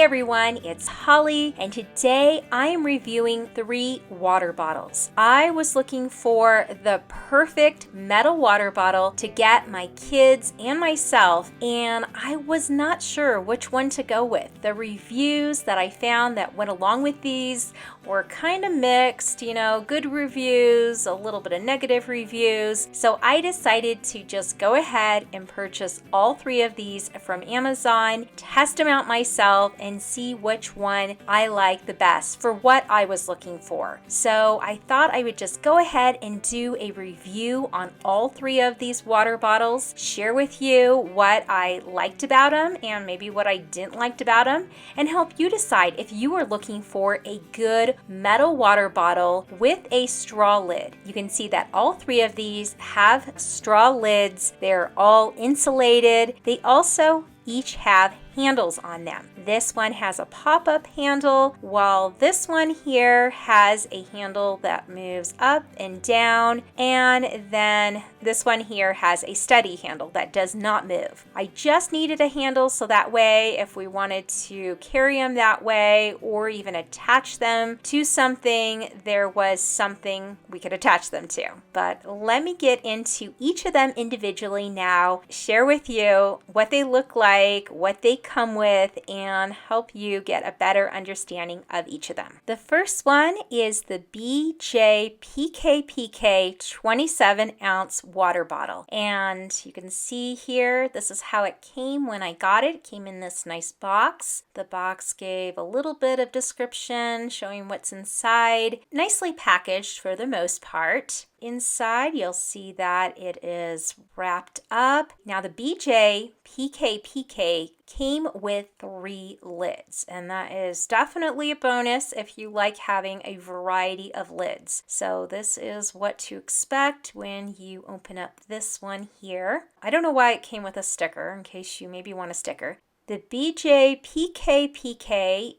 everyone, it's Holly, and today I am reviewing 3 water bottles. I was looking for the perfect metal water bottle to get my kids and myself, and I was not sure which one to go with. The reviews that I found that went along with these were kind of mixed, good reviews, a little bit of negative reviews. So I decided to just go ahead and purchase all 3 of these from Amazon, test them out myself, and see which one I like the best for what I was looking for. So I thought I would just go ahead and do a review on all 3 of these water bottles, share with you what I liked about them and maybe what I didn't like about them, and help you decide if you are looking for a good metal water bottle with a straw lid. You can see that all 3 of these have straw lids. They're all insulated. They also each have handles on them. This one has a pop-up handle, while this one here has a handle that moves up and down, and then this one here has a steady handle that does not move. I just needed a handle so that way if we wanted to carry them that way or even attach them to something, there was something we could attach them to. But let me get into each of them individually now, share with you what they look like, what they come with, and help you get a better understanding of each of them. The first one is the BJPKPK 27-ounce water bottle. And you can see here, this is how it came when I got it. It came in this nice box. The box gave a little bit of description showing what's inside. Nicely packaged for the most part. Inside, you'll see that it is wrapped up. Now, the BJPKPK came with 3 lids, and that is definitely a bonus if you like having a variety of lids. So this is what to expect when you open up this one here. I don't know why it came with a sticker, in case you maybe want a sticker. The BJPKPK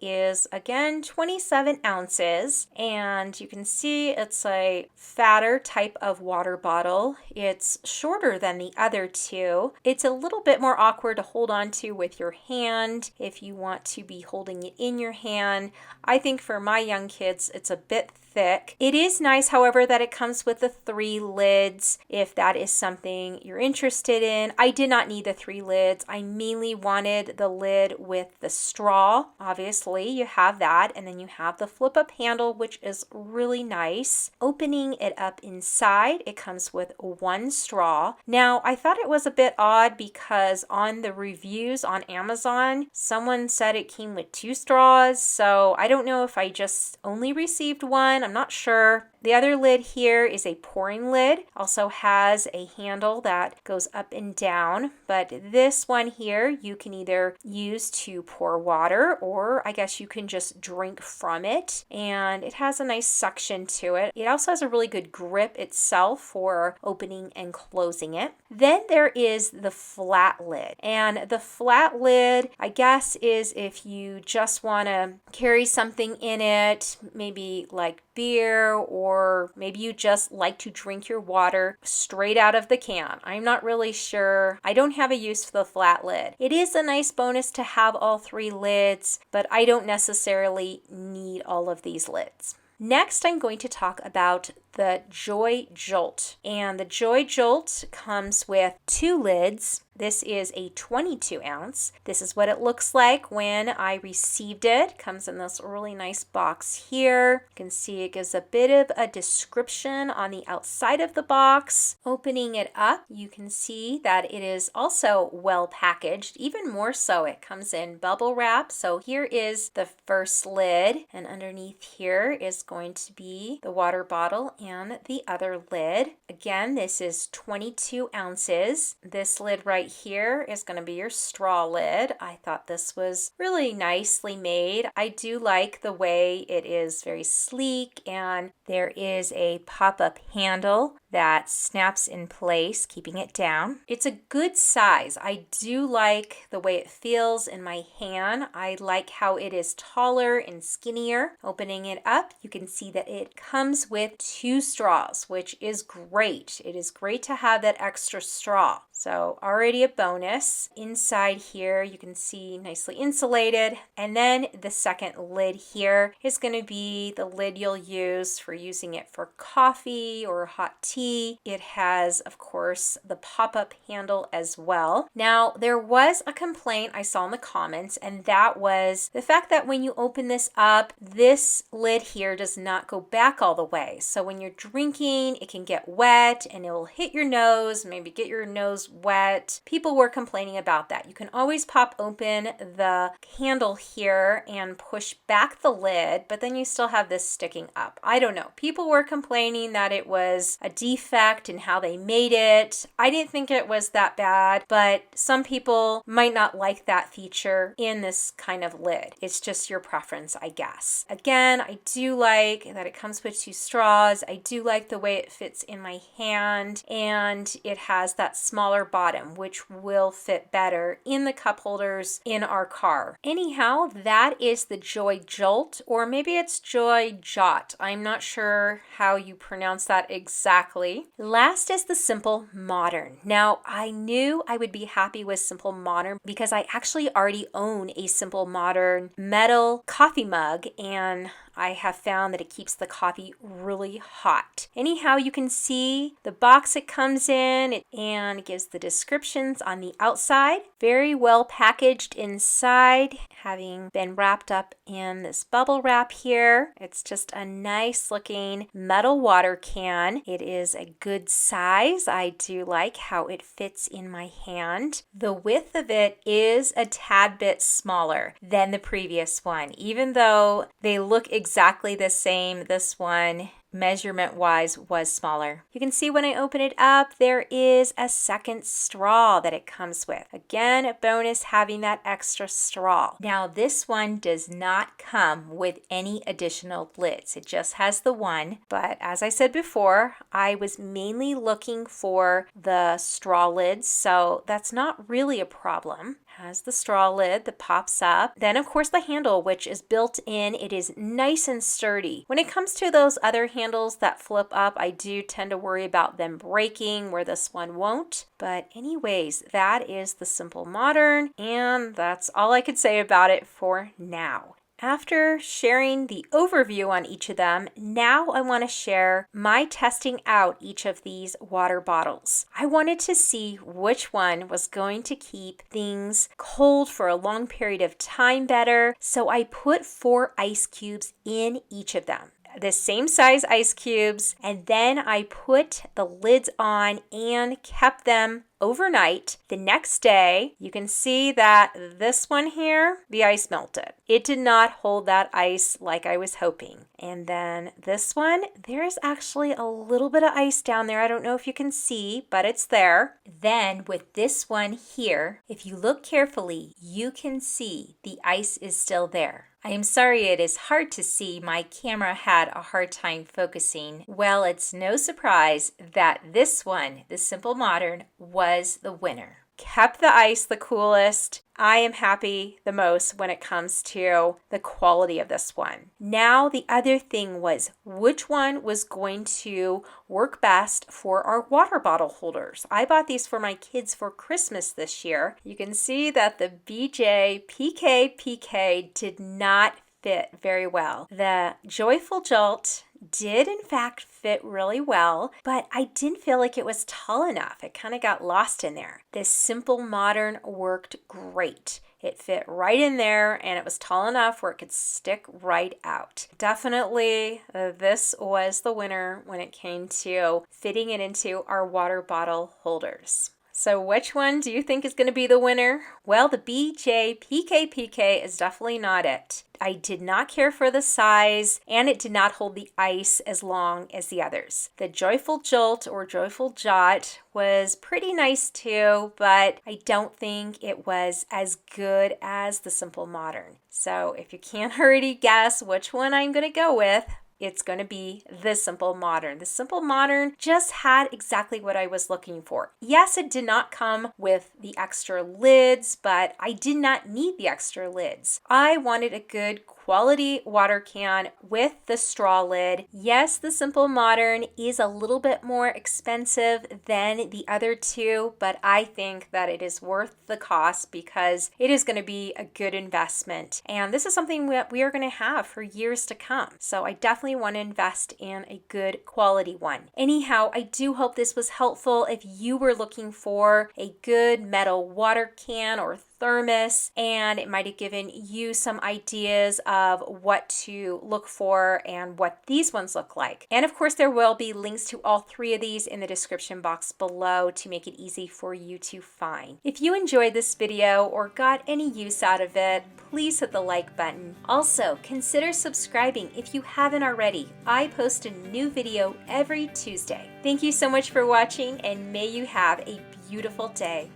is, again, 27 ounces, and you can see it's a fatter type of water bottle. It's shorter than the other 2. It's a little bit more awkward to hold on to with your hand if you want to be holding it in your hand. I think for my young kids, it's a bit thick. It is nice, however, that it comes with the 3 lids if that is something you're interested in. I did not need the 3 lids. I mainly wanted the lid with the straw. Obviously, you have that, and then you have the flip-up handle, which is really nice. Opening it up inside, it comes with 1 straw. Now, I thought it was a bit odd because on the reviews on Amazon, someone said it came with 2 straws, so I don't know if I just only received 1. I'm not sure. The other lid here is a pouring lid. Also has a handle that goes up and down, but this one here you can either use to pour water, or I guess you can just drink from it, and it has a nice suction to it. It also has a really good grip itself for opening and closing it. Then there is the flat lid, and the flat lid, I guess, is if you just want to carry something in it, maybe like beer, or maybe you just like to drink your water straight out of the can. I'm not really sure. I don't have a use for the flat lid. It is a nice bonus to have all 3 lids, but I don't necessarily need all of these lids. Next, I'm going to talk about the JoyJolt. And the JoyJolt comes with 2 lids. This is a 22 ounce. This is what it looks like when I received it. Comes in this really nice box here. You can see it gives a bit of a description on the outside of the box. Opening it up, you can see that it is also well packaged. Even more so, it comes in bubble wrap. So here is the first lid, and underneath here is going to be the water bottle and the other lid. Again, this is 22 ounces. This lid right here is going to be your straw lid. I thought this was really nicely made. I do like the way it is very sleek, and there is a pop-up handle that snaps in place, keeping it down. It's a good size. I do like the way it feels in my hand. I like how it is taller and skinnier. Opening it up, you can see that it comes with 2 straws, which is great. It is great to have that extra straw. So already a bonus. Inside here, you can see nicely insulated. And then the second lid here is going to be the lid you'll use for using it for coffee or hot tea. It has, of course, the pop-up handle as well. Now, there was a complaint I saw in the comments, and that was the fact that when you open this up, this lid here does not go back all the way. So when you're drinking, it can get wet and it will hit your nose, maybe get your nose wet. People were complaining about that. You can always pop open the handle here and push back the lid, but then you still have this sticking up. I don't know. People were complaining that it was a defect in how they made it. I didn't think it was that bad, but some people might not like that feature in this kind of lid. It's just your preference, I guess. Again, I do like that it comes with 2 straws. I do like the way it fits in my hand, and it has that smaller bottom, which will fit better in the cup holders in our car. Anyhow, that is the JoyJolt, or maybe it's JoyJolt. I'm not sure how you pronounce that exactly. Last is the Simple Modern. Now, I knew I would be happy with Simple Modern because I actually already own a Simple Modern metal coffee mug, and I have found that it keeps the coffee really hot. Anyhow, you can see the box it comes in, and it gives the descriptions on the outside. Very well packaged inside, having been wrapped up in this bubble wrap here. It's just a nice looking metal water can. It is a good size. I do like how it fits in my hand. The width of it is a tad bit smaller than the previous one, even though they look exactly the same. This one measurement wise was smaller. You can see when I open it up, there is a second straw that it comes with. Again, a bonus having that extra straw. Now this one does not come with any additional lids. It just has the one, but as I said before, I was mainly looking for the straw lids, so that's not really a problem. Has the straw lid that pops up. Then of course the handle, which is built in. It is nice and sturdy. When it comes to those other handles that flip up, I do tend to worry about them breaking, where this one won't. But anyways, that is the Simple Modern, and that's all I could say about it for now. After sharing the overview on each of them, now I want to share my testing out each of these water bottles. I wanted to see which one was going to keep things cold for a long period of time better, so I put 4 ice cubes in each of them. The same size ice cubes, and then I put the lids on and kept them overnight. The next day, you can see that this one here, the ice melted. It did not hold that ice like I was hoping. And then this one, there's actually a little bit of ice down there. I don't know if you can see, but it's there. Then with this one here, if you look carefully, you can see the ice is still there. I am sorry it is hard to see. My camera had a hard time focusing. Well, it's no surprise that this one, the Simple Modern, was the winner. Kept the ice the coolest. I am happy the most when it comes to the quality of this one. Now, the other thing was which one was going to work best for our water bottle holders. I bought these for my kids for Christmas this year. You can see that the BJPKPK did not fit very well. The Joyful Jolt did in fact fit really well, but I didn't feel like it was tall enough. It kind of got lost in there. This Simple Modern worked great. It fit right in there, and it was tall enough where it could stick right out. Definitely, this was the winner when it came to fitting it into our water bottle holders. So which one do you think is going to be the winner? Well, the BJPKPK is definitely not it. I did not care for the size, and it did not hold the ice as long as the others. The Joyful Jolt or Joyful Jot was pretty nice too, but I don't think it was as good as the Simple Modern. So if you can't already guess which one I'm going to go with, it's going to be the Simple Modern. The Simple Modern just had exactly what I was looking for. Yes, it did not come with the extra lids, but I did not need the extra lids. I wanted a good quality water can with the straw lid. Yes, the Simple Modern is a little bit more expensive than the other two, but I think that it is worth the cost because it is going to be a good investment. And this is something that we are going to have for years to come. So I definitely want to invest in a good quality one. Anyhow, I do hope this was helpful if you were looking for a good metal water can or thermos, and it might have given you some ideas of what to look for and what these ones look like. And of course, there will be links to all three of these in the description box below to make it easy for you to find. If you enjoyed this video or got any use out of it, please hit the like button. Also, consider subscribing if you haven't already. I post a new video every Tuesday. Thank you so much for watching, and may you have a beautiful day.